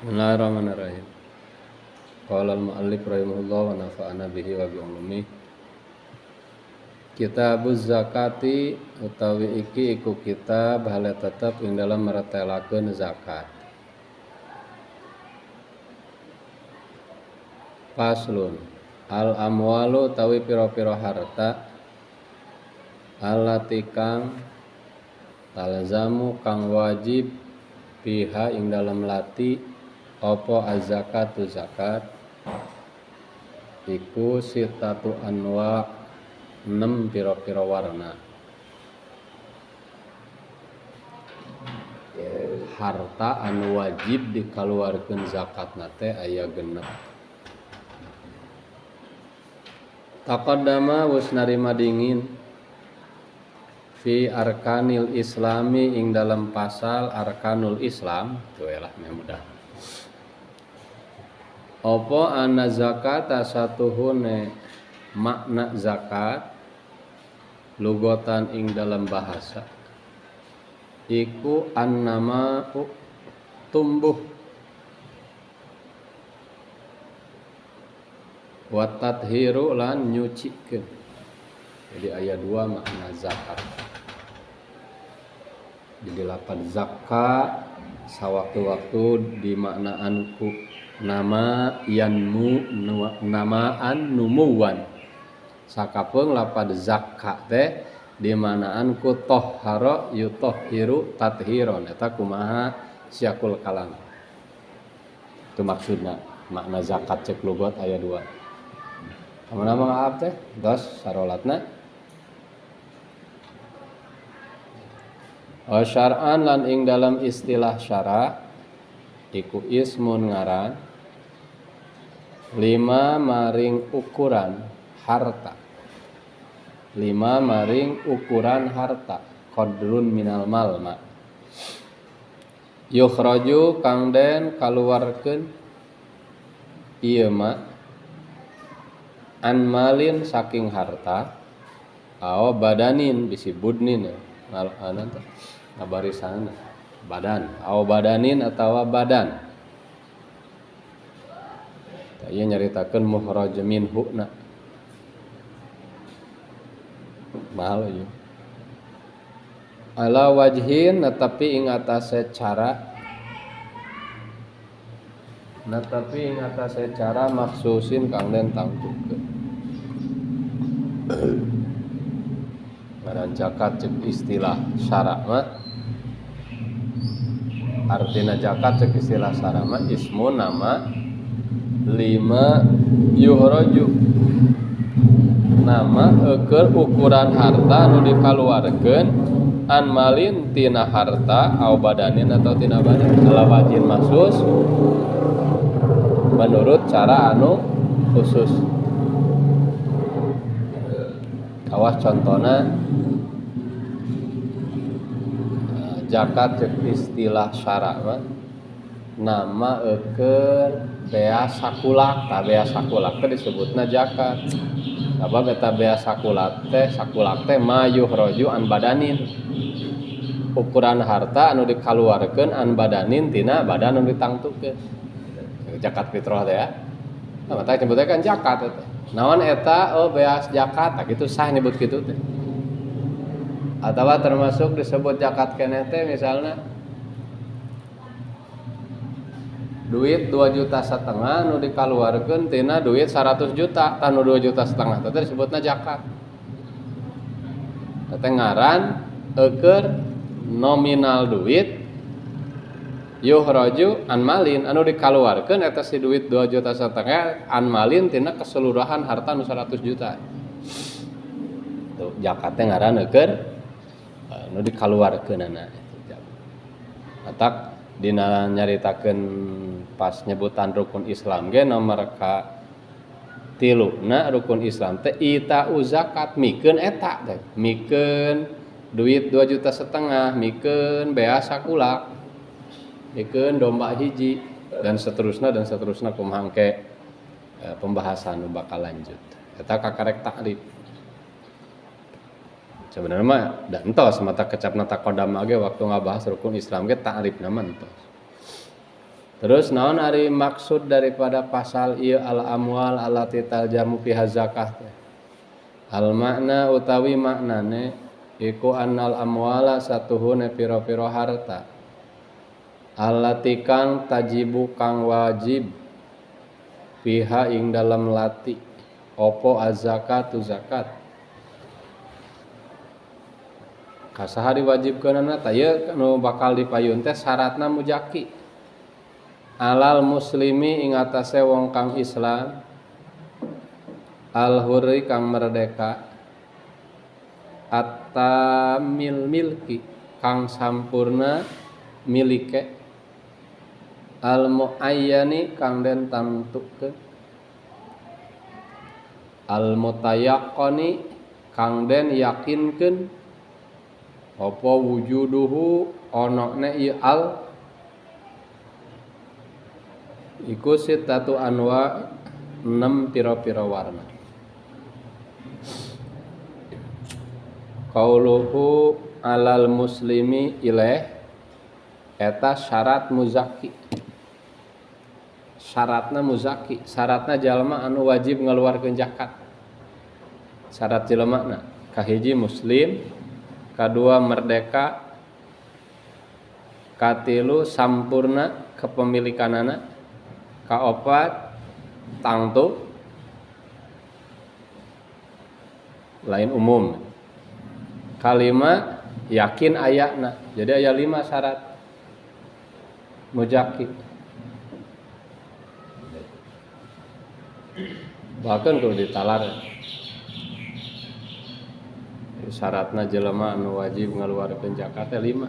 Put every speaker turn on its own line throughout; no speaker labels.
Bismillahirrahmanirrahim. Qala al-mu'allif rahimahullah wa nafa'ana bihi wa bi ulumih. Kitabuz zakati utawi iki iku kitab hale tetep ing dalam meretelakeun zakat. Faslun al amwalu utawi pira-pira harta allati kang talzamu kang wajib biha ing dalam lati apa az-zakatu zakat iku sitatu anwa 6 pira-pira warna. Harta anu wajib dikaluarkeun zakatna teh aya genep. Taqaddama wus narima dingin fi arkanil islami ing dalam pasal arkanul islam tuh lah mudah. Apa anna zakata satuhune makna zakat lugotan ing dalam bahasa iku annama tumbuh wa tathiru lan nyucikeun. Jadi aya dua makna zakat. Jadi lapan zakat sawaktu-waktu dimaknaan ku nama yanmu namaan numuwan. Sakapeung lapan zakat teh dimaknaan ku tohhara yutahhiru tathiron eta kumaha syakul kalam. Itu maksudna makna zakat cek lugot aya dua. Amunna maaf teh dos sarolatna syar'an lan ing dalam istilah syara iku ismun ngaran lima maring ukuran harta. Lima maring ukuran harta qadrun minal malma yukhraju kang den kaluarkeun ieu ma an malin saking harta aw badanin bisi budnin ngalanan teh ngabarisan badan aw badanin atawa badan. Ieu nyaritakeun mukhraj minhu na mahal ieu ala wajhin natapi ing atase cara maksusin kang den tangtukeun. Ngaran zakat cek istilah syara mah artina zakat cek istilah syara mah ismu nama lima yuhraju nama eukeur ukuran harta nu dikaluarkeun an malin tina harta au badanin atau tina badan ala wajin maksus menurut cara anu khusus. Awas contohna zakat cek istilah syara mah nama eukeur bea sakulak. Tah bea sakulak teh disebutna zakat. Sabab eta bea sakulak teh mayuhraju an badanin. Ukuran harta anu dikaluarkeun an badanin tina badan anu ditangtukeun. Zakat fitrah teh ya. Nah, mata nyebutna kan zakat eta. Naon eta bea zakat tah kitu sah nyebut kitu teh. Atawa termasuk disebut zakat keneh teh misalna duit 2,5 juta nu dikaluarkeun tina duit 100 juta tah nu 2,5 juta teh disebutna zakat. Teh ngaran eukeur nominal duit yuhraju an malin anu dikaluarkeun eta si duit 2,5 juta an malin tina keseluruhan harta nu 100 juta. Tuh zakat teh ngaran eukeur nu dikaluarkeunana. Atak dina nyaritakeun pas nyebutan rukun Islam ge nomor ka 3 na rukun Islam teh ita'u zakat mikeun eta teh mikeun duit 2,5 juta mikeun bea sakulak mikeun domba hiji dan seterusna kumaha engke pembahasan nu bakal lanjut eta kakarek takrif. Sebenarnya mah da entos mata kecapna taqaddam ge waktu ngabahas rukun Islam ge ta'rifna mah entos. Terus naon ari maksud daripada pasal ieu al amwal allati taljamu fiha zakah teh? Al makna utawi maknane iku annal amwala satuhune piro-piro harta allati kang tajibu kang wajib fiha ing dalam lati opo az-zakatu zakat kasaha diwajibkeunana tah ieu nu bakal dipayun teh syaratna mujaki alal muslimi ing atase wong kang Islam al hurri kang merdeka at-tamil milki kang sampurna milike al muayyani kang den tamtukeun al mutayaqqani kang den yakinkeun apa wujuduhu onone ieu al iku sitatu anwa 6 pira-pira warna. Qauluhu alal muslimi ilaih eta syarat muzaki. Syaratna muzaki, syaratna jalma anu wajib ngaluarkeun zakat. Syarat jelema kahiji muslim, kadua merdeka, katilu sampurna kepemilikanana, kaopat tangtu lain umum, kalima yakin ayana. Jadi aya 5 syarat mujaki. Bahkan kalau ditalar syaratna jelema anu wajib ngaluarkeun zakat 5.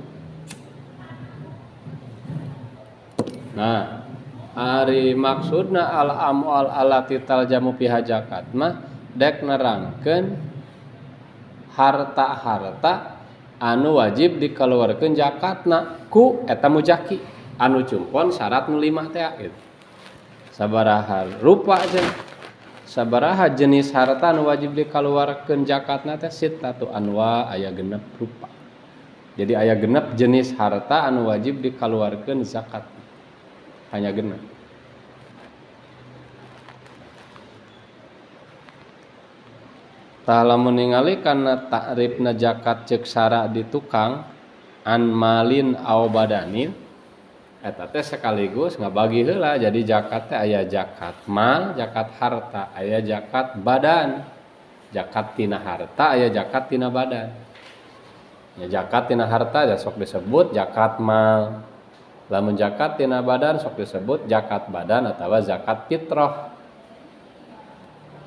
Nah, ari maksudna al amwal allati taljamu fiha zakat mah dek nerangkeun harta-harta anu wajib dikeluarkeun zakatna ku eta mujaki anu cumpon syarat nu 5 teh gitu. Sabaraha rupa jeung sabaraha jenis harta anu wajib dikeluarkeun zakatna teh sittatu anwa aya 6 rupa. Jadi aya 6 jenis harta anu wajib dikeluarkeun zakat. Hanya 6. Tah lamun ningali kana takrifna zakat ceuk sara di tukang an malin aw badanin eta teh sekaligus ngabagi heula jadi zakat teh aya zakat mal, zakat harta, aya zakat badan. Zakat tina harta aya zakat tina badan. Ya zakat tina harta ya sok disebut zakat mal. Lamun zakat tina badan sok disebut zakat badan atawa zakat fitrah.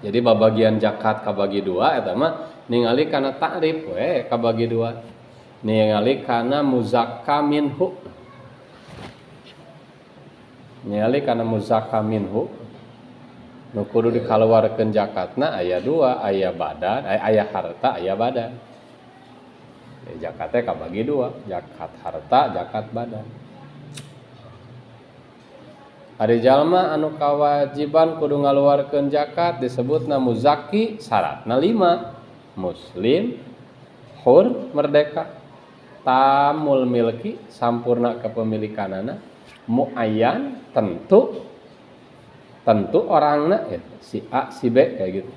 Jadi babagian zakat kabagi 2 eta mah ningali kana takrif we kabagi 2. Ningali kana muzakka minhu. Ningali kana muzakka minhu nu kudu dikaluarkeun zakatna aya 2, aya badan, aya harta, aya badan. Zakat teh kabagi 2, zakat harta, zakat badan. Ari jalma anu kawajiban kudu ngaluarkeun zakat disebutna muzaki, syaratna 5. Muslim, hur, merdeka, tamul milki, sampurna kepemilikanana, muayyan, tentu orangna ya, si A, si B kayak gitu.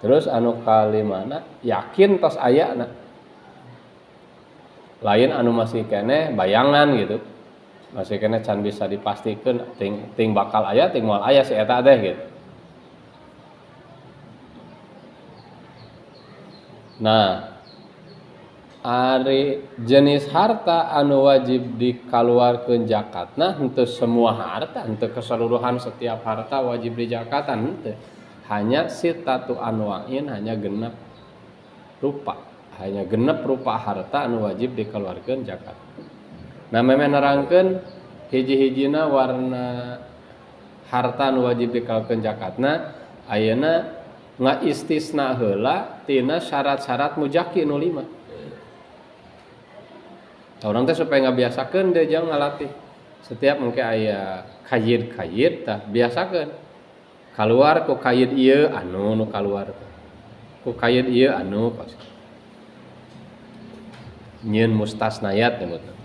Terus anu kalimana yakin tos ayana. Lain anu masih keneh bayangan gitu. Masih kena can bisa dipastikan ting bakal aya ting moal aya si eta teh gitu. Nah, ari jenis harta anu wajib dikaluarkeun zakatna henteu semua harta, henteu keseluruhan setiap harta wajib dizakatan henteu. Hanya sitatu anwa'in, hanya 6 rupa. Hanya 6 rupa harta anu wajib dikeluarkeun zakat. Nah memang nerangkeun hiji-hijina warna harta anu wajib dikeluarkeun zakatna ayeuna ngaistisna heula tina syarat-syarat mujaki nu 5. Orang teh supaya ngabiasakeun deui jeung ngalatih. Setiap engke aya kayid tah biasakeun. Kaluar ku kayid ieu anu nu kaluar. Ku kayid ieu anu nyieun mustasnayat nyebutna.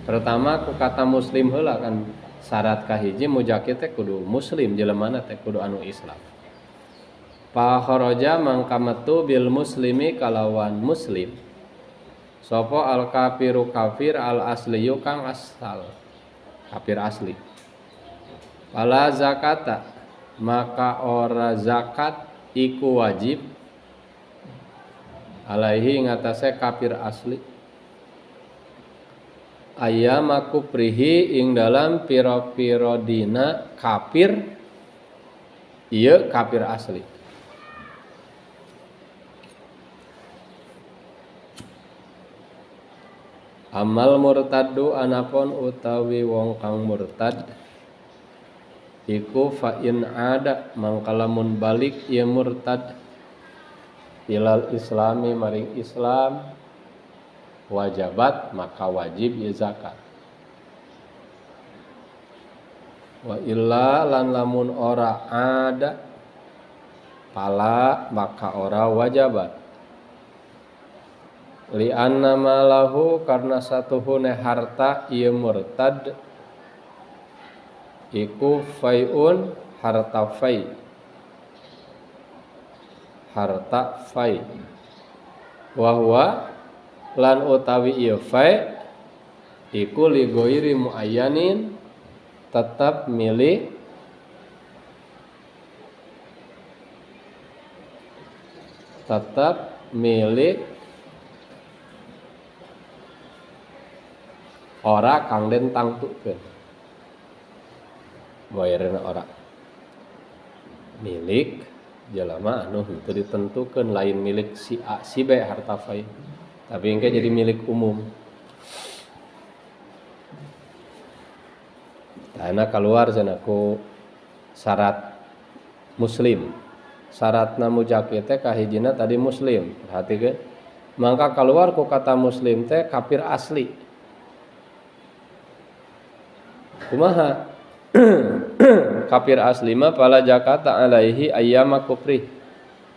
Pertama ku kata muslim heula kan Syarat kahiji mujaki teh kudu muslim, jelemana teh kudu anu Islam. Fa kharaja mangka metu bil muslimi kalawan muslim. Sopo al kafiru kafir al asliyu kang asal. Kafir asli. Fala zakata maka ora zakat iku wajib alaihi ngatasé kafir asli. Ayyama kuprihi ing dalam piro-piro dina kafir ieu kafir asli. Amal murtaddu anapun utawi wong kang murtad iku fa in ada mangkalamun balik ieu murtad ilal islami maring Islam wajabat maka wajib ieu zakat. Wa illa lan lamun ora ada pala maka ora wajabat. Li anna malahu karena satuhune harta ieu murtad iku faiun harta fai. Harta fai. Wa huwa lan utawi ieu fai iku li ghairi muayyanin tetap milik ora kang den tangtukeun. Bayareuna ora milik jalama anu henteu ditentukeun, lain milik si A si B harta fai, tapi engke jadi milik umum. Tana keluar cenah ku syarat muslim. Syaratna mujaki teh kahijina tadi muslim. Perhatikeun. Mangka keluar ku kata muslim teh kafir asli. Kumaha? Kafir asli mah pala zakata alaihi ayyama kufri.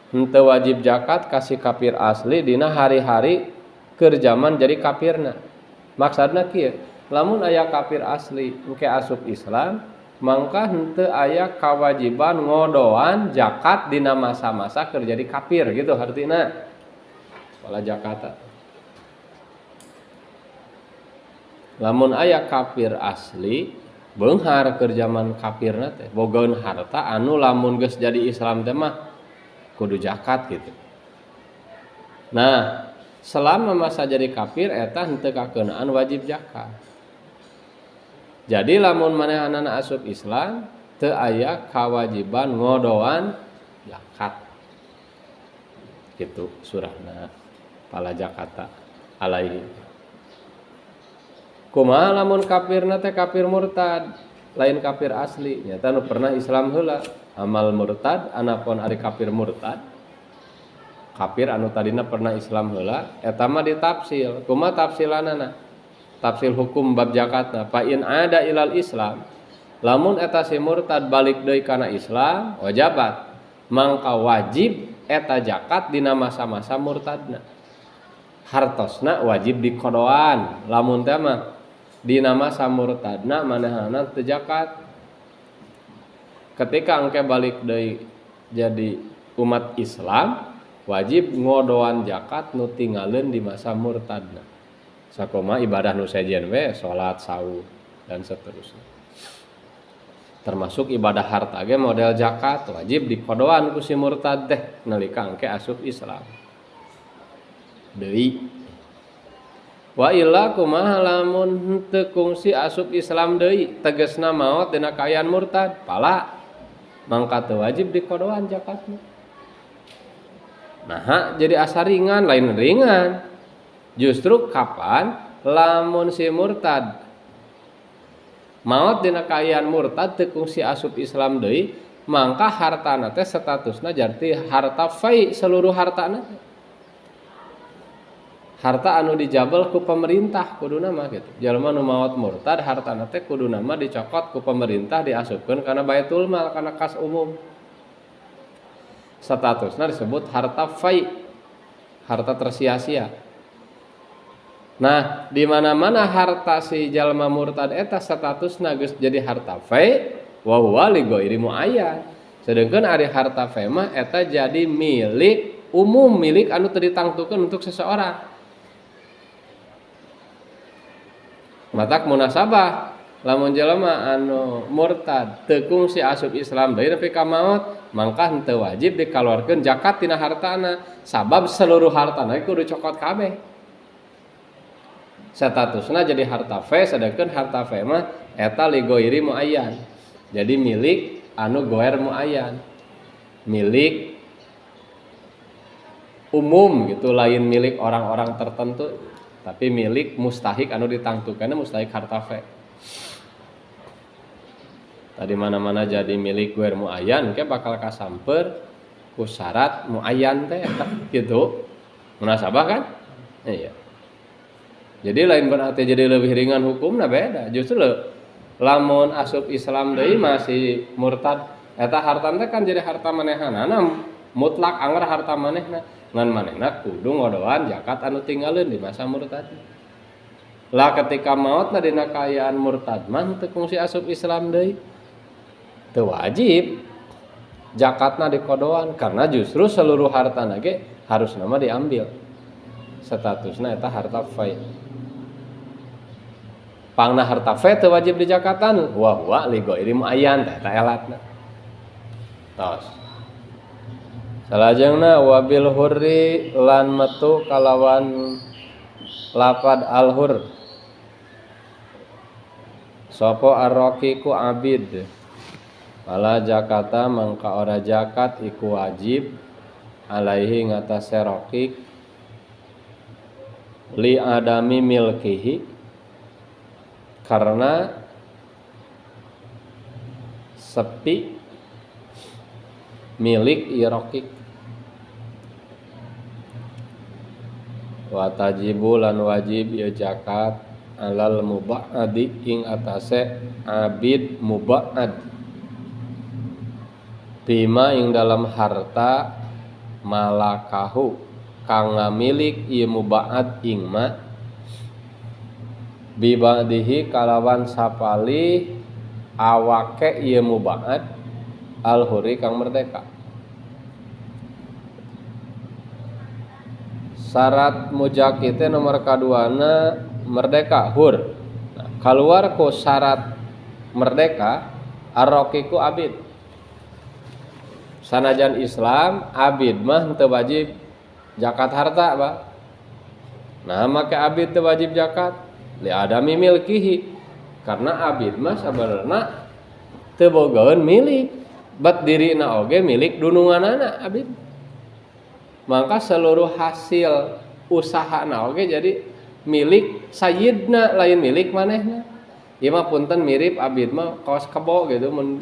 Henteu wajib zakat kasih kafir asli dina hari-hari keur zaman jadi kafirna. Maksudna kieu, lamun aya kafir asli engke asup Islam, mangka henteu aya kawajiban ngodoan zakat dina masa-masa keur jadi kafir gitu artina. Pala zakata. Lamun aya kafir asli beunghar keur zaman kafirna teh bogaeun harta anu lamun geus jadi Islam teh mah kudu zakat gitu. Nah, selama masa jadi kafir eta henteu kakeunaan wajib zakat. Jadi lamun manehanana asup Islam teu aya kawajiban ngodoan zakat. Gitu surahna pala zakata alaihi. Kumaha lamun kafirna teh kafir murtad, lain kafir asli. Nyata nu pernah Islam heula, amal murtad anapun ari kafir murtad. Kafir anu tadina pernah Islam heula, eta mah ditafsil. Kumaha tafsilanana? Tafsil hukum bab zakatna. Fa in ada ilal Islam, lamun eta si murtad balik deui kana Islam, wajabat. Mangka wajib eta zakat dina masa-masa murtadna. Hartosna wajib dikodoan, lamun teh mah dina masa murtadna manehna teu zakat. Ketika engke balik deui jadi umat Islam, wajib ngodoan zakat nu tinggalin di masa murtadna. Sakoma ibadah nu sejen we, salat, saum dan seterusnya. Termasuk ibadah harta ge model zakat wajib dikodoan ku si murtad teh nalika engke asup Islam. Deui wa illa kumaha lamun henteu kungsi asup Islam deui tegasna maot dina kaayaan murtad pala mangka teu wajib dikodoan zakatna. Nah, jadi asa ringan lain ringan. Justru kapan lamun si murtad maot dina kaayaan murtad teu kungsi asup Islam deui mangka hartana teh statusna jarti harta fai seluruh hartana. Harta anu dijabel ku pemerintah kuduna mah gitu. Jalma nu maot murtad hartana teh kuduna mah dicokot ku pemerintah diasupkeun kana baitul mal kana kas umum. Statusna disebut harta fai, harta tersia-sia. Nah, di mana-mana harta si jalma murtad eta statusna geus jadi harta fai wa huwa li ghairi muayyan. Sedangkan ari harta fai mah eta jadi milik umum, milik anu teu ditangtukeun untuk seseorang. Matak munasabah lamun jalma anu murtad teu kungsi asup Islam deui nepi ka maot, mangka henteu wajib dikaluarkeun zakat tina hartana, sabab seluruh hartana kudu cokot kabeh. Statusna jadi harta fe, sedangkan harta fe mah eta li ghairi muayyan. Jadi milik anu ghair muayyan. Milik umum gitu, lain milik orang-orang tertentu, tapi milik mustahik anu ditangtukeun mustahik harta fe. Tadi mana-mana jadi milik ghair muayyan ke bakal kasamper ku syarat muayyan teh gitu. Munasabah kan? Iya. Jadi lain berarti jadi lebih ringan hukumna beda. Justru lamun asup Islam deui masih murtad eta hartana teh kan jadi harta manehanana mutlak anggar harta manehna. Ngan manehna kudu ngodoan zakat anu tinggalin di masa murtad. Lah ketika maotna dina kaayaan murtad mah teu kungsi asup Islam deui. Teu wajib zakatna dikodoan karena justru seluruh hartana ge harusna mah diambil. Statusna eta harta fai. Pangna harta fe teu wajib dijakatan wa huwa li ghairi muayyan teh elatna. Tos. Salajengna wabil hurri lan metu kalawan lapad al-hur. Sopo ar-raqiqu abid. Wala zakata mangka ora zakat iku wajib alaihi ngatasé raqiq li adami milkihi karena sepi milik raqiq. Wa tajibu lan wajib ya zakat alal muba'adi ing atase abid muba'ad bima ing dalam harta malakahu kang ngamilik ieu muba'ad ing ma bibadihi kalawan sapali awake ieu muba'ad al-huri kang merdeka. Syarat mujaki teh nomor kaduana merdeka hur. Nah, keluar ku syarat merdeka ar-raqiqu abid. Sanajan Islam abid mah teu wajib zakat harta, Pak. Nah, make abid teu wajib zakat li adami milkihi. Karena abid mah sabenerna teu bogaeun milik, bat dirina oge milik dununganana abid. Maka seluruh hasil usahana oge jadi milik sayyidna lain milik manehna. Ieu mah punten mirip abid mah kaos kebo gitu mun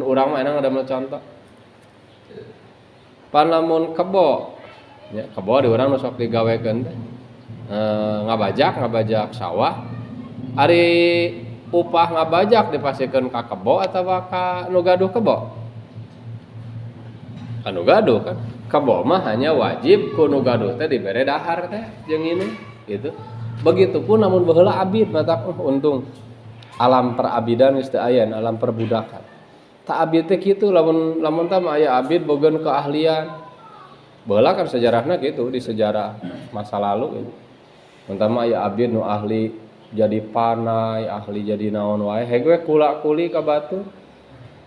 urang mah enang ada contoh. Pan lamun kebo nya kebo di urang nu sok digawekeun teh ngabajak sawah. Ari upah ngabajak dipasikeun ka kebo atawa ka nu gaduh kebo? Anu gaduh kan. Kebo mah hanya wajib ku nu gaduh teh dibere dahar teh jeung ini gitu. Begitupun namun baheula abid mata untung alam perabidan geus teu aya alam perbudakan. Ta abid teh kitu lamun tah mah aya abid bogeun keahlian. Baheula kan sejarahna gitu di sejarah masa lalu gitu. Mun tah mah aya abid nu ahli jadi panai, ahli jadi naon wae, hege kula-kuli ka batu.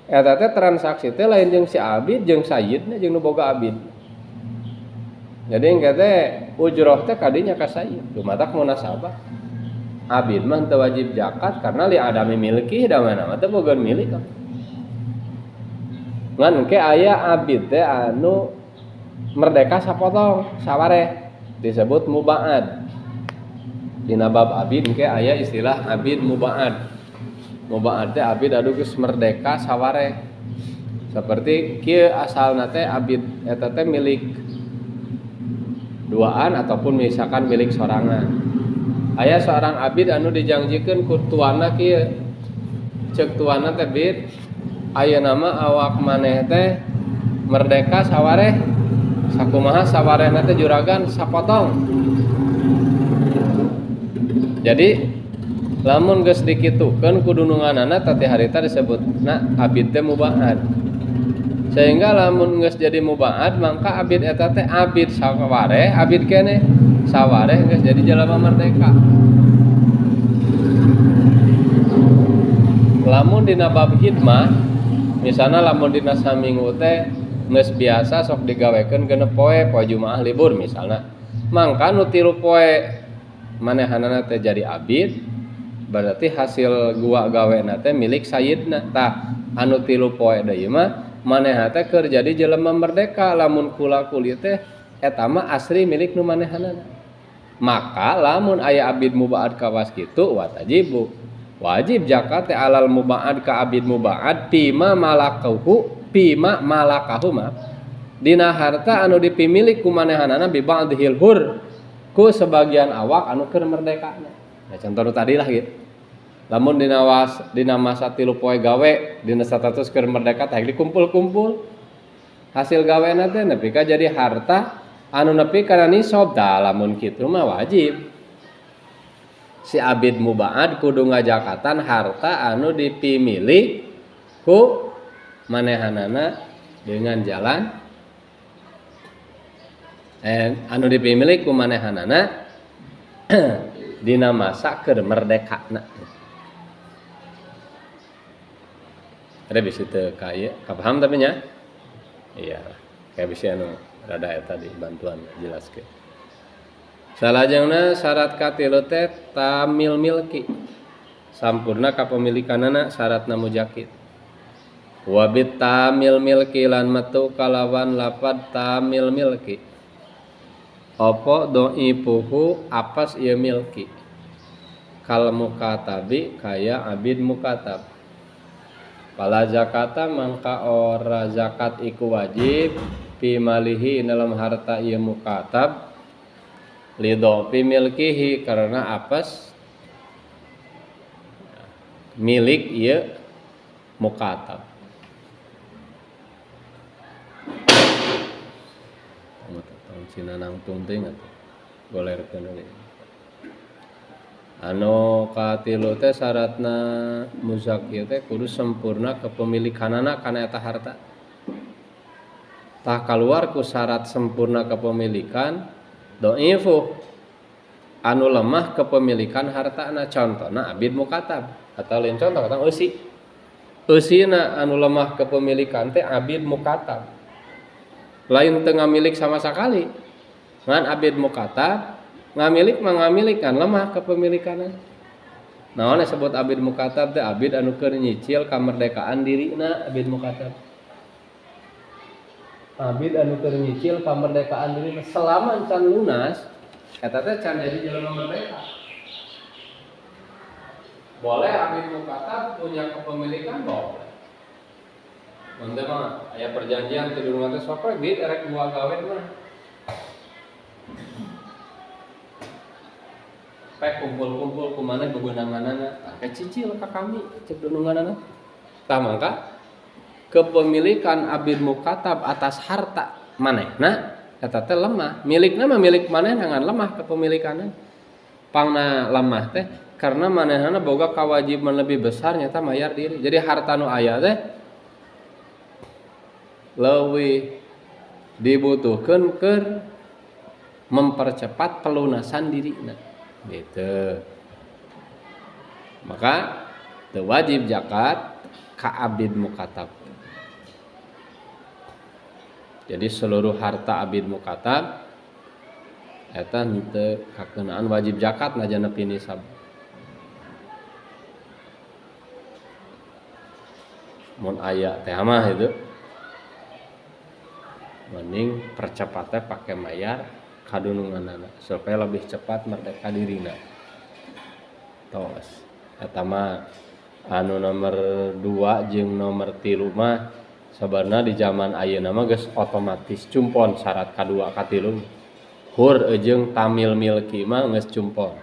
Eta teh transaksi teh lain jeung si abid jeung sayyidna jeung nu boga abid. Jadi engke teh ujroh teh kadinya ka sayyid. Dumatak munasabah. Abid mah teu wajib zakat karena li adami milki da mana mah teu boga milik. Ngan engke aya abid teh anu merdeka sapotong, sawareh disebut muba'ad. Dina bab abid engke aya istilah abid muba'ad. Muba'ad teh abid anu geus merdeka sawareh. Seperti kieu asalna teh abid eta teh milik duaan ataupun misalkan milik sorangan. Aya seorang abid anu dijanjikeun ku tuanna kieu. Ceuk tuanna teh bid ayeuna mah awak maneh teh merdeka sawareh. Sakumaha sawarehna teh juragan sapotong. Jadi lamun geus dikitukeun kudu nunganana tati harita disebutna abid teh mubahad. Sehingga lamun geus jadi mubahad mangka abid eta teh abid saware, abid keneh saware geus jadi jalema merdeka. Lamun dina bab hidmah, misalna lamun dina saminggu teh geus biasa sok digawekeun genep poe Jumaah libur misalna. Mangka nu 3 poe manehanana teh jadi abid, berarti hasil gua gawena teh milik sayidna. Tah anu 3 poe deui mah manehna teh keur jadi jelema merdeka. Lamun kula kulit teh eta mah asli milik nu manehanana. Maka lamun aya abid mubaad kawas kitu watajibu wajib zakat teh alal mubaad ka abid mubaad pima malakahu dina harta anu dipimilik ku manehanana bi ba'dhil hur ku sebagian awak anu keur merdekana. Nah contoh tadi lah gitu. Lamun dina masa 3 poe gawe dina 100 keur merdeka teh dikumpul-kumpul hasil gawena teh nepi ka jadi harta anu nepi kana nisab. Tah lamun kitu mah wajib si abid mubaad kudu ngajakatan harta anu dipimilik ku manehanana dengan jalan anu dipimilik ku manehanana dina masa keur merdekana. Ada bisi teu kaya, kapaham tapi nya? Iya, kayak bisi anu rada eta di bantuan jelaskeun. Salajengna syarat katilu teh tamil milki. Sampurna kapemilikanana syaratna mujakid. Wabit tamil milki lan metu kalawan lapad tamil milki. Opo doipuhu apas ieu milki. Kal mukatabi kaya abid mukatab. Pala zakata mangka ora zakat iku wajib pimalihi dalam harta ieu mukatab lido pimilkihi karena apas milik ieu mukatab. Tahun cina nangtung teh golerkeun deui. Anu katilu teh syaratna muzakir teh kudu sempurna kepemilikanana kana eta harta. Tah kaluar ku syarat sempurna kepemilikan doifu anu lemah kepemilikan hartana, contohna abid mukatab atau lain contoh kata eusi. Eusina anu lemah kepemilikan teh abid mukatab. Lain teu ngamilik sama sakali. Ngan abid mukatab ngamilik mah ngamilik kan lemah kepemilikanna. Naon disebut abid mukatab teh abid anu keur nyicil kamerdekaan dirina abid mukatab. Abid anu keur nyicil kamerdekaan dirina selama can lunas eta teh can jadi jelema merdeka. Boleh abid mukatab punya kepemilikan boleh. Mun teh mah aya perjanjian ti durung teh sok bid erek dua gawe mah. Pek kumpul-kumpul kumaneh bebeunanganana ake cicil ka kami cek dununganana. Tah mangka kepemilikan abid mukatab atas harta manehna eta teh lemah. Milikna mah milik manehna ngan lemah kepemilikanna. Pangna lemah teh karena manehna boga kewajiban lebih besar nyata mayar diri. Jadi harta nu aya teh leuwih dibutuhkeun keur mempercepat pelunasan dirina. Gitu. Maka teu wajib zakat ka abid mukatab. Jadi seluruh harta abid mukatab eta henteu kakeunaan wajib zakat najan nepi nisab. Mun aya teh mah itu mending percepat teh pake mayar kadununganana supaya lebih cepat merdeka dirina. Tos eta mah anu nomor 2 jeung nomor 3 mah sabarna di zaman ayeuna mah geus otomatis cumpon syarat kadua katilu. Hur jeung tamil milki mah geus cumpon.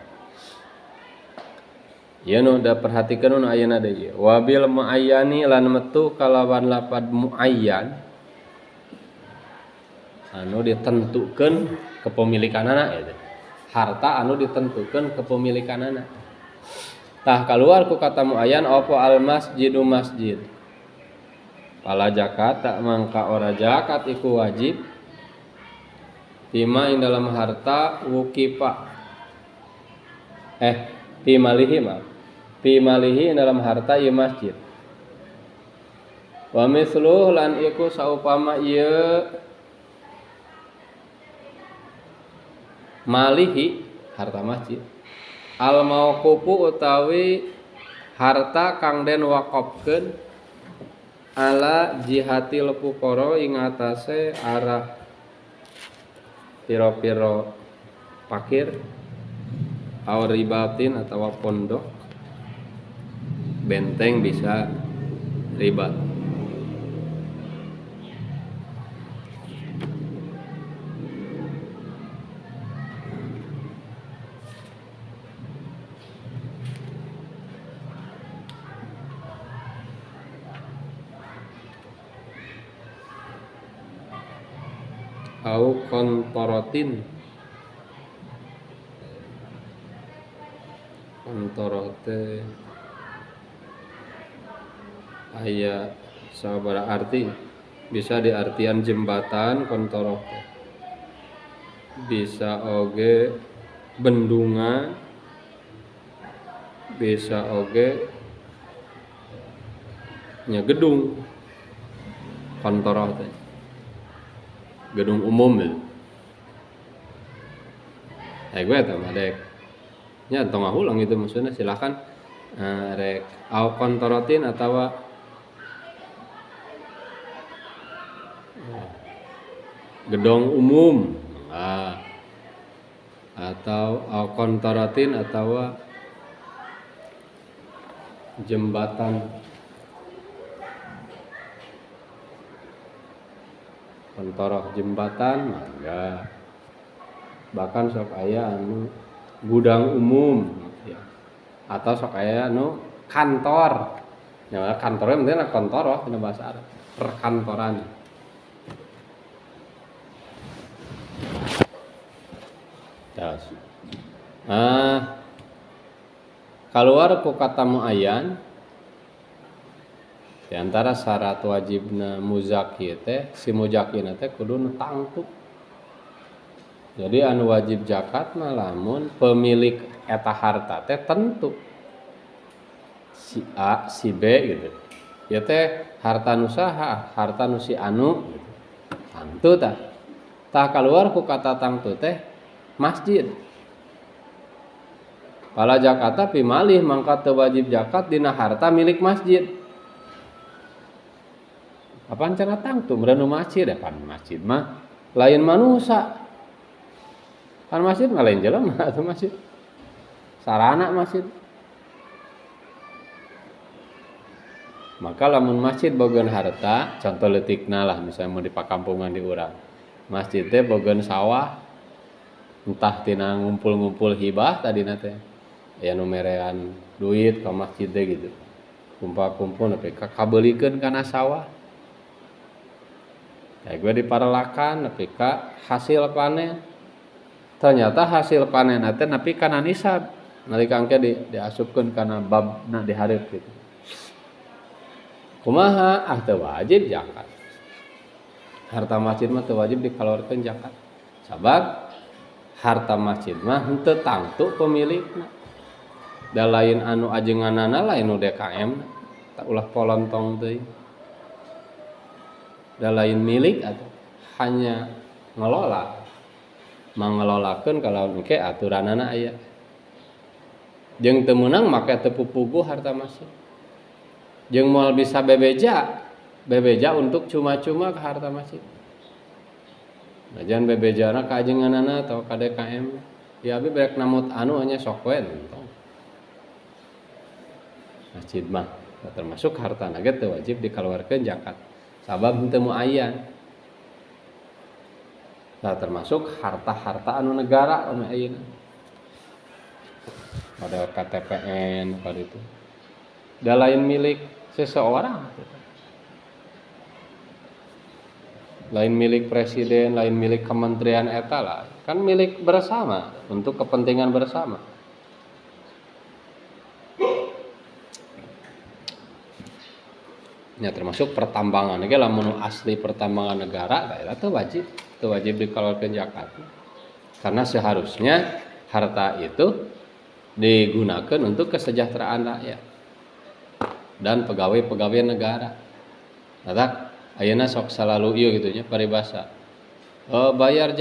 Ieu nu da perhatikeun nu ayeuna deui. Wabil muayyani lan metu kalawan lapad muayyan anu ditentukeun kepemilikanana eta. harta anu ditentukan kepemilikanana. Tah keluar ku kata muayyan opo al masjidu masjid. Pala zakat tak mangka ora zakat iku wajib tima ing dalam harta wukipa timalihi mah timalihi ing dalam harta ieu masjid. Wa misluh lan iku saupama ieu malihi harta masjid al mauqufu utawi harta kang den waqafkeun ala jihatil fuqara ing atase arah piro-piro pakir au ribatin atawa pondok benteng bisa ribat. Au kontorotin kontorote aya sabaraha arti bisa diartian jembatan kontorote bisa oge bendungan bisa oge nya gedung kontorote gedung umum ya. Gue tambah dek. Nya tong ulang itu maksudnya silakan rek au kontorotin atau gedung umum. Atau au kontorotin atau jembatan kontoroh jembatan mangga bahkan sok aya anu gudang umum ya. Atau sok aya anu kantor ya kantornya mending kontoroh dina bahasa Arab perkantoran. Terus keluar ku kata muayyan di antara syarat wajibna muzaki teh si muzakina teh kudu tangtu. Jadi anu wajib zakat mah lamun pemilik eta harta teh tentu si A si B gitu. Ya teh harta nu saha, harta nu si anu gitu. Tangtu tah. Tah keluar ku kata tangtu teh masjid. Pala zakata pimalih mangka teu wajib zakat dina harta milik masjid. Apaan cenah tangtu merenu masjid pan masjid mah lain manusia. Kan masjid mah lain jelema atuh masjid. Sarana masjid. Maka lamun masjid bogeun harta, contoh leutikna lah misalnya mau di pakampungan di urang. Masjid teh bogeun sawah entah tina ngumpul-ngumpul hibah tadina teh. Aya nu merean duit ka masjid teh gitu. Kumpul-kumpul nepi ka kabeulikeun kana sawah. Gue diparelakan nepi ka hasil panen. Ternyata hasil panen teh nepi kana nisab. Nalika engke diasupkeun kana babna di hareup gitu. Kumaha? Teu wajib zakat. Harta masjid mah teu wajib dikaluarkeun zakat. Sabab harta masjid mah henteu tangtu pemilikna. Da lain anu ajenganana lain nu DKM, tak ulah polontong teuing. Da lain milik atau hanya ngelola mangelolakeun kalau engke aturanana aya jeung teu meunang make teu pupuguh harta masjid jeung moal bisa bebeja untuk cuma-cuma ke harta masjid najan bebejana ka ajenganana atau ka DKM ya abi brek namut anu hanya sok we entong masjid mah termasuk hartana ge teu wajib dikaluarkeun zakat sabab henteu muayyan. Nah, termasuk harta-harta anu negara anu ayeuna. Pada KTPN pada itu. Da lain milik seseorang. lain milik presiden, lain milik kementerian eta lah, kan milik bersama untuk kepentingan bersama. Ya termasuk pertambangan ge lamun asli pertambangan negara daerah teu wajib dikeluarkeun zakat. Karena seharusnya harta itu digunakan untuk kesejahteraan rakyat dan pegawai-pegawai negara. Nah, ayeuna sok selalu ieu gitu nya paribasa. Bayar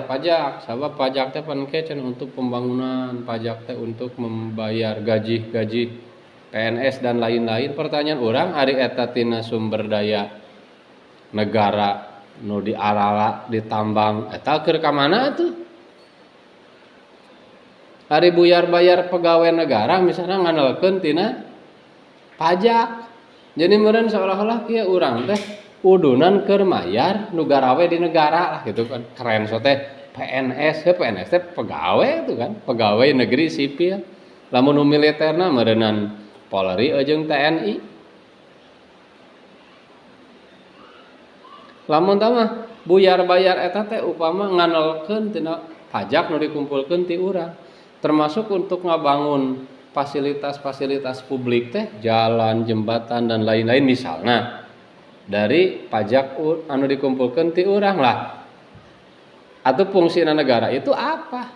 pajak, sabab pajak teh pan kecen untuk pembangunan, pajak teh untuk membayar gaji PNS dan lain-lain. Pertanyaan orang ari eta tina sumber daya negara nu diarala ditambang eta keur ka mana tuh? Ari bayar pegawai negara misalnya ngandalkeun tina pajak. Jadi meureun seolah-olah kieu urang teh udunan keur mayar nu garawe di negara lah gitu kan. Keren so teh PNS teh pegawai itu kan, pegawai negeri sipil. Lamun nu militerna meureunan Polri jeung TNI. Lamun tah mah bayar eta teh upama nganalkeun tina pajak nu dikumpulkeun ti urang. Termasuk untuk ngabangun fasilitas-fasilitas publik teh, jalan, jembatan dan lain-lain misalnya dari pajak anu dikumpulkeun ti urang lah. Atau fungsina negara itu apa?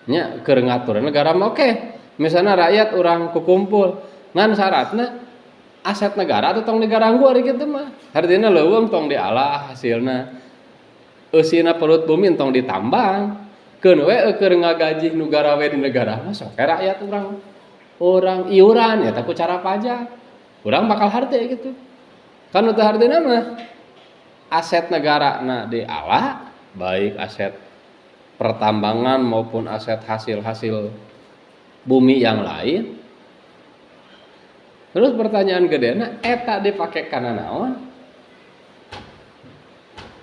Nya keur ngatur negara mah oke. Misalnya rakyat orang kukumpul ngan syaratna aset negara atau tong digaranggu ari kitu mah. Hartina leuweung tong dialah hasilna. Eusina perut bumi tong ditambang. Keun we keur ngagaji nu garawe di negara mah sok rakyat urang iuran eta ku cara pajak. Urang bakal harte gitu. Kan teu hartina mah aset negara na dialah baik aset pertambangan maupun aset hasil bumi yang lain. Terus pertanyaan gedena eta dipake kana naon?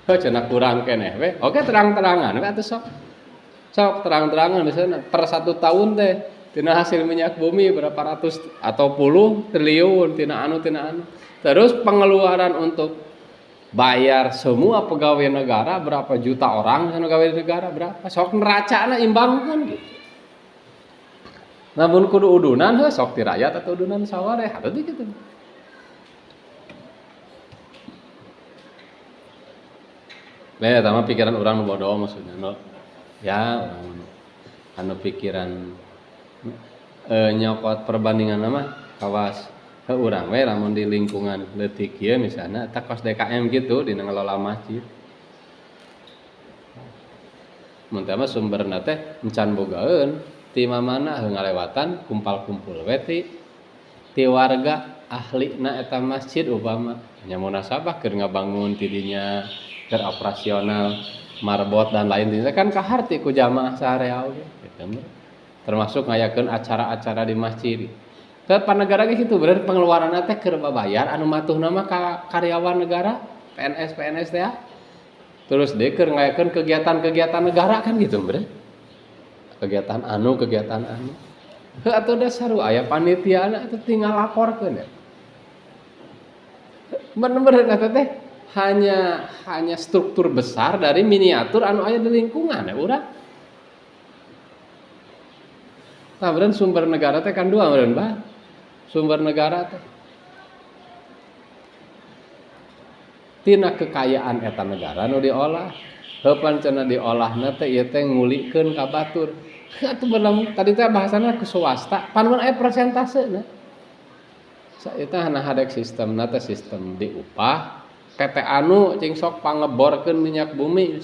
Cenah kurang keneh we. Oke terang-terangan we atuh sok terang-terangan misalnya per 1 tahun teh tina hasil minyak bumi berapa ratus atau puluh triliun tina anu. Terus pengeluaran untuk bayar semua pegawai negara berapa juta orang pegawai negara berapa sok neracana imbangkeun gitu. Namun kudu udunan sok ti rakyat atau udunan sawareh atuh kitu. Tama pikiran orang nu bodoh maksudnya ya anu pikiran nyokot perbandingan nama kawas urang we lamun di lingkungan leutik ieu misalnya eta kos DKM gitu dina ngelola masjid. Mun teh mah sumberna teh encan bogaeun ti mamana ngalewatan kumpul we ti warga ahlina eta masjid upama nya munasabah keur ngabangun ti dinya keur operasional marbot dan lain-lain kan kaharti ku jamaah saarea oge gitu. Termasuk ngayakeun acara-acara di masjid. Teu panegara ge kitu berarti pengeluaranna teh keur babayar anu matuhna mah ka karyawan negara, PNS teh. Terus deui keur ngayakeun kegiatan-kegiatan negara kan gitu berarti. Kegiatan anu. Heuh atuh da saru aya panitiana atuh tinggal laporkeun ya. Bener-bener eta teh hanya struktur besar dari miniatur anu aya di lingkungan ya urang. Nah, beren sumber negara teh kan dua beren bah. Sumber negara teh tina kekayaan eta negara nu diolah. Heupan cenah diolahna teh ieu teh ngulikeun ka batur. Atuh bener tadi teh bahasana ke swasta, pan mun aya persentasena. Saeta hana hadek sistemna teh sistem diupah. PT anu cing sok pangeborkeun minyak bumi.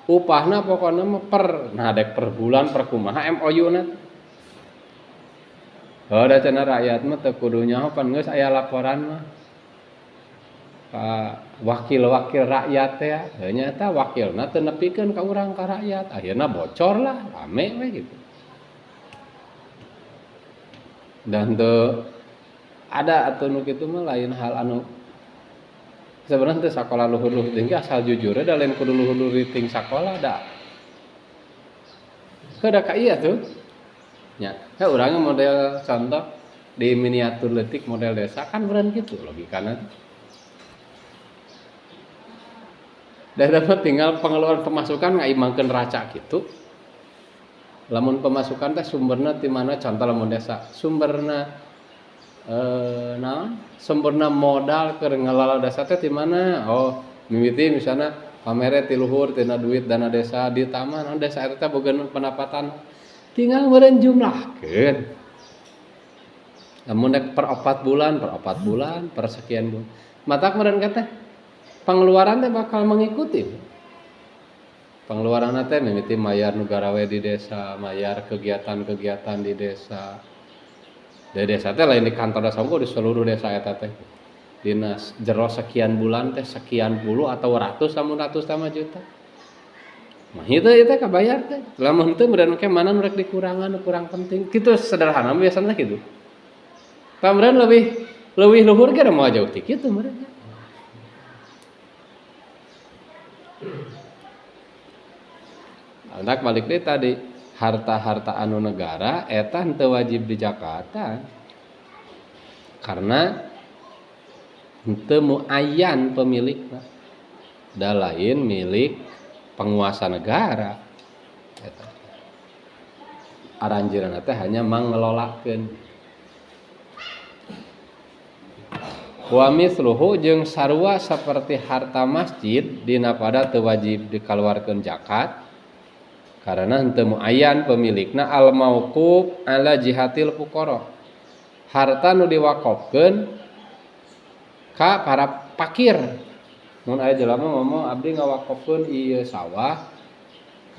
Upahna pokona mah hadek per bulan per kumaha MOU-na. Da cenah rakyat mah teu kudu nyaho pan geus aya laporan mah. Ka wakil-wakil rakyat teh nya eta wakilna teu nepikeun ka urang ka rakyat. Akhirna bocor lah, rame we gitu. Dan teu ada atuh nu kitu mah lain hal anu sebenarnya teh sakola luhur-luhur tinggi asal jujur da lain kudu luhur-luhur ting sakola da. Kada ka ieu tuh. Nya, urangnya model contoh di miniatur leutik model desa kan beureun kitu logikana. Da dapat tinggal pengeluaran pemasukan ngaimangkeun raca gitu. Lamun pemasukan teh sumberna ti mana contoh lamun desa sumberna sumberna modal keur ngelola desa teh ti mana? Oh, mimiti misalnya pamere ti luhur tina duit dana desa di taman desa eta teh boga pendapatan tinggal meureun jumlahkeun. Lamun per 4 bulan, per sekian bulan. Matak meureun teh pengeluaran teh bakal mengikuti. Pengeluaran teh mimiti mayar nu garawe di desa, mayar kegiatan-kegiatan di desa. Di desa teh lain di kantor desa unggul di seluruh desa eta teh. Dina jero sekian bulan teh sekian puluh atau ratus lamun ratus teh mah juta. Mah itu kabayar teh. Lamun teu meureun ke mana nu rek dikurangan nu kurang penting. Kitu sederhana biasana kitu. Pameureun leuwih luhur ge moal jauh ti kitu meureun. Anak balik deui tadi harta-harta anu negara eta henteu wajib dijakatan karena henteu muayyan pemilikna da lain milik penguasa negara eta aranjeunna teh hanya mangelolakeun wa misluhu jeung sarua saperti harta masjid dina pada teu wajib dikaluarkeun zakat karena henteu muayyan pemilikna al mauquf ala jihatil fuqara harta nu diwakofkeun ka para fakir mun aya jelema ngomong abdi ngawakofkeun ieu sawah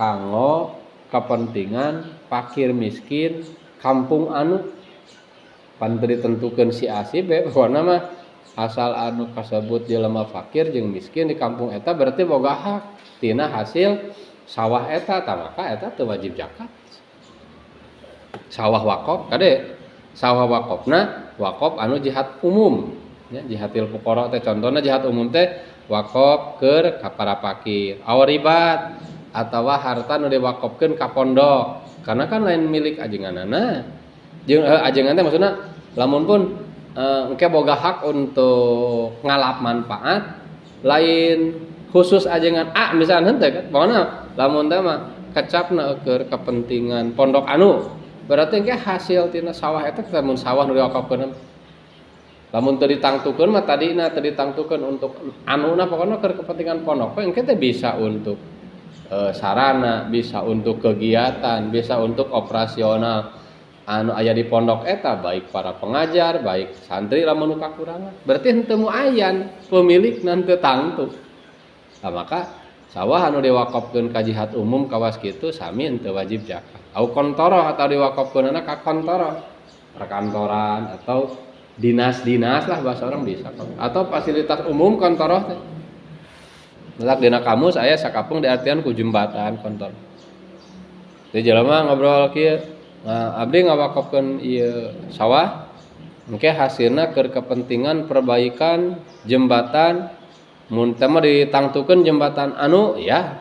kanggo kapentingan fakir miskin kampung anu pan teu ditentukeun si asib pokona mah asal anu kasebut jelema fakir jeung miskin di kampung eta berarti boga hak tina hasil sawah eta maka eta teu wajib zakat. Sawah wakaf kade sawah wakafna wakaf anu jihad umum nya jihatil fuqara teh contona jihad umum teh wakaf keur ka para fakir aw ribat atawa harta nu diwakafkeun ka pondok karena kan lain milik ajenganana jeung ajengan teh maksudna lamun pun engke boga hak untuk ngalap manfaat lain khusus ajengan A misalnya henteu kan pokona lamun teh mah kecapna keur kepentingan pondok anu berarti engke hasil tina sawah eta lamun sawah nu diwakafkeun lamun teu ditangtukeun mah tadina teu ditangtukeun untuk anuna pokona keur kepentingan pondok engke teh bisa untuk sarana bisa untuk kegiatan bisa untuk operasional anu aya di pondok eta baik para pengajar baik santri lamun nu kakurangan berarti henteu muayyan pemilikna henteu tangtu. Nah, maka sawah anu diwakafkeun ka jihad umum kawas kitu sami henteu wajib zakat. Au kontoro atau diwakafkeunna ka kontoro, perkantoran atau dinas-dinas lah bahasa orang bisa. Atau fasilitas umum kontoro teh. Misalnya dina kamus aya sakapung diartian ku jembatan kontor. Jadi jelema ngobrol kieu, abdi ngawakafkeun ieu sawah engke hasilna keur kepentingan perbaikan jembatan mun teh mah ditangtukeun jembatan anu ya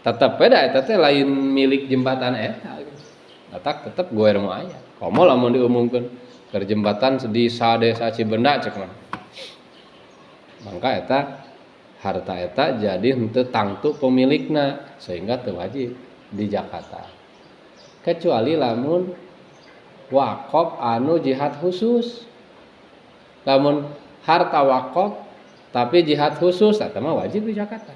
tetep beda eta teh lain milik jembatan eta datak tetep goer mu aya komo lamun diumumkeun keur jembatan di desa Cibenda cek mah mangka eta harta eta jadi henteu tangtu pemilikna sehingga teu wajib dijakatan kecuali lamun wakaf anu jihad khusus lamun harta wakaf tapi jihad khusus eta mah wajib dijakatan.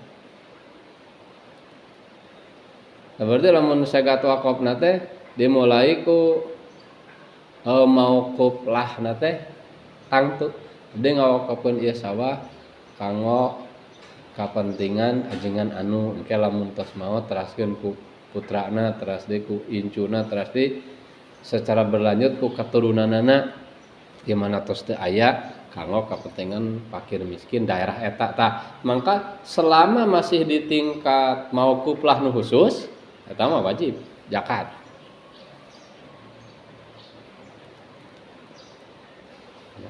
Berarti lamun sagat wakafna teh dimulai ku mauquf lahna teh tangtu. Abdi ngawakafkeun ieu sawah kanggo kapentingan ajengan anu engke lamun tos maot teraskeun ku putrana, teras deui ku incuna, teras deui secara berlanjut ku keturunanana di mana tos teu aya kanggo kapentingan fakir miskin daerah eta tah mangka selama masih di tingkat mauquf lah nu khusus eta mah wajib zakat.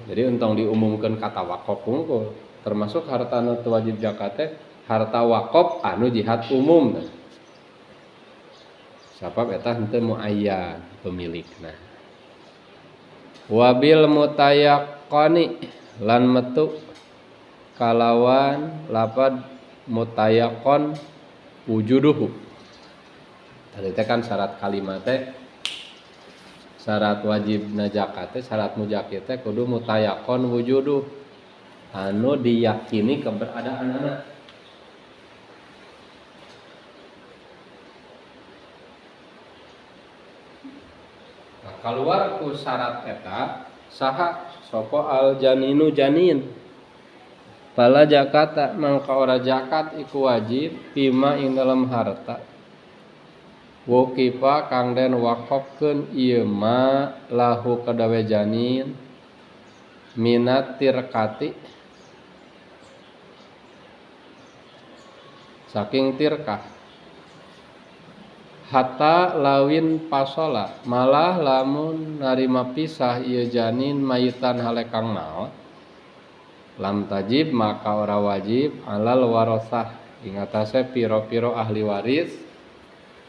Jadi untung diumumkeun kata wakaf unggul termasuk harta anu teu wajib zakat teh harta wakaf anu jihad umum sabab eta henteu muayyan pemilikna. Wabil mutayaqqani lan metu kalawan lapad mutayakon wujuduhu. Tadi teh kan syarat kalimat teh syarat wajibna zakat teh syarat mujaki teh kudu mutayakon wujuduh anu diyakini keberadaanna. Nah, keluar ku syarat eta saha sapa al janinu janin pala zakata mangka ora zakat iku wajib pima ing dalam harta wukifa kang den wakofkeun ieu ma lahu kadawe janin minat tirkati saking tirkah hatta lawin pasola malah lamun narima pisah ieu janin mayitan halekang maot lam tajib maka ora wajib alal warasah ing atase piro-piro ahli waris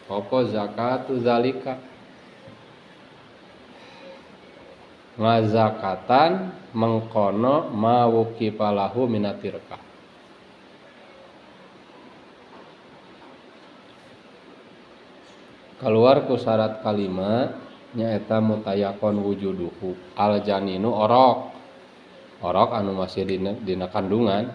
apa zakatu zalika ngazakatan mengkono ma wukifalahu minatirkah. Keluar ku syarat kalimat nyaeta mutayakon wujuduhu al janinu orok anu masih dina kandungan.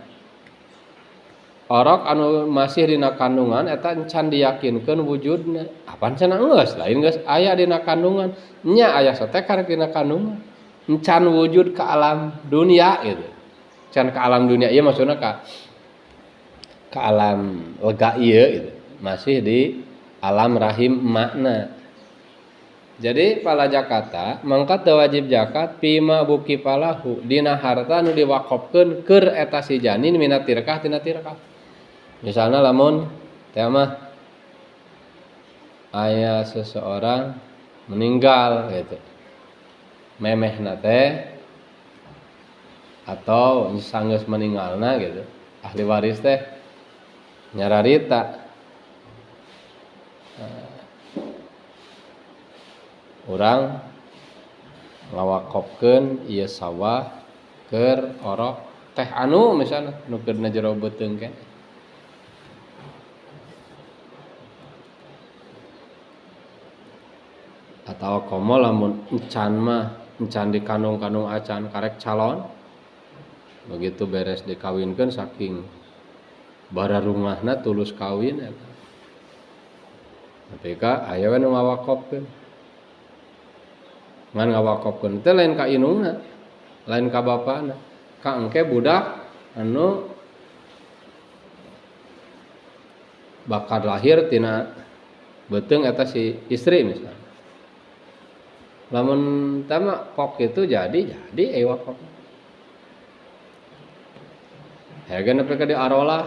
Orok anu masih dina kandungan eta encan diyakinkeun wujudna. Apaan cenah geus lain geus aya dina kandungan. Nya aya sote karek dina kandungan. Encan wujud ke alam dunia gitu. Can ke alam dunia ieu maksudna ka alam lega ieu gitu. Masih di alam rahim emakna. Jadi pala zakata mangkat teu wajib zakat pima buki palahu dina harta nu diwakofkeun keur eta si janin minat tirkah tina tirkah. Misalna lamun teh mah aya seseorang meninggal gitu. Memehna teh atau sanggeus meninggalna gitu. Ahli waris teh nyararita urang ngawakofkeun ieu sawah keur orok teh anu misalna nu keur na jero beuteung keneh. Atau komo lamun encan dikandung-kandung acan karek calon begitu beres dikawinkeun saking bararungahna tulus kawin eta. Tapi ka aya we nu ngawakofkeun. Ngan ngawakofkeun teh lain ka indungna, lain ka bapana. Ka engke budak anu bakal lahir tina beuteung eta si istri misalnya. Lamun tama kok itu jadi wakaf. Harga nepi ka diolah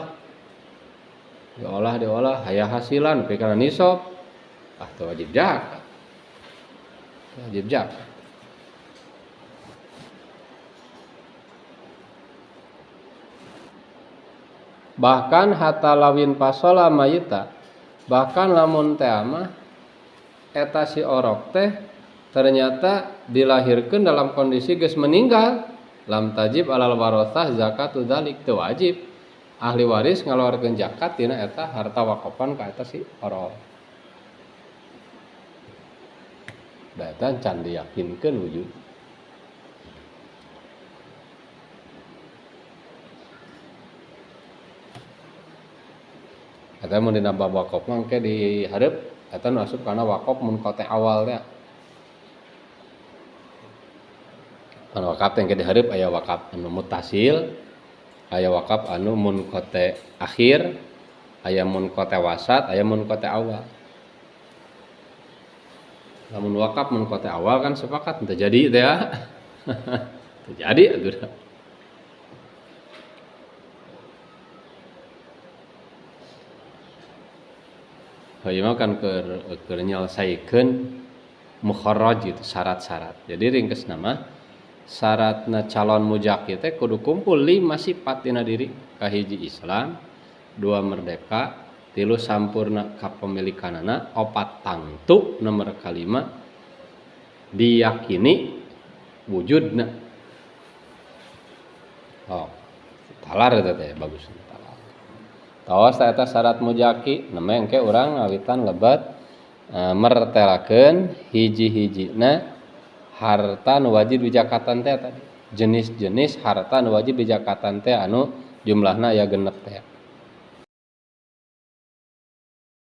aya hasilan nepi kana nisab. Ah teu wajib zakat. Wajib zakat. Bahkan hatta lawin pasola mayita, bahkan lamun teh mah eta si orok teh ternyata dilahirkan dalam kondisi geus meninggal lam tajib alal warasah zakatu dzalik teu wajib ahli waris ngaluarkeun zakat tina eta harta wakofan ka eta si orok. Da eta can diyakinkeun wujud. Eta mun dina bab wakaf mah engke dihareup eta nu asup kana wakaf mun kote awal teh. Anu wakaf yang dihareup aya wakaf anu mutasil, aya wakaf anu mun kote akhir, aya mun kote wasat, aya mun kote awal. Lamun wakaf mun kote awal kan sepakat teu jadi teh ya. Teu jadi atuh. Ieu mah kan keur nyelesaikeun mukharraj itu syarat-syarat. Jadi ringkesna mah syaratna calon mujaki teh kudu kumpul 5 sifat dina diri, kahiji Islam, 2 merdeka, 3 sampurna kapemilikanana, 4 tangtu, nomor kalima diyakini wujudna. Oh, talar eta teh bagus talar. Tos eta syarat mujaki namanya engke urang ngawitan lebat mertelakeun hiji-hijina harta nu wajib dijakatan teh tadi. Jenis-jenis harta nu wajib dijakatan teh anu jumlahna aya genep teh.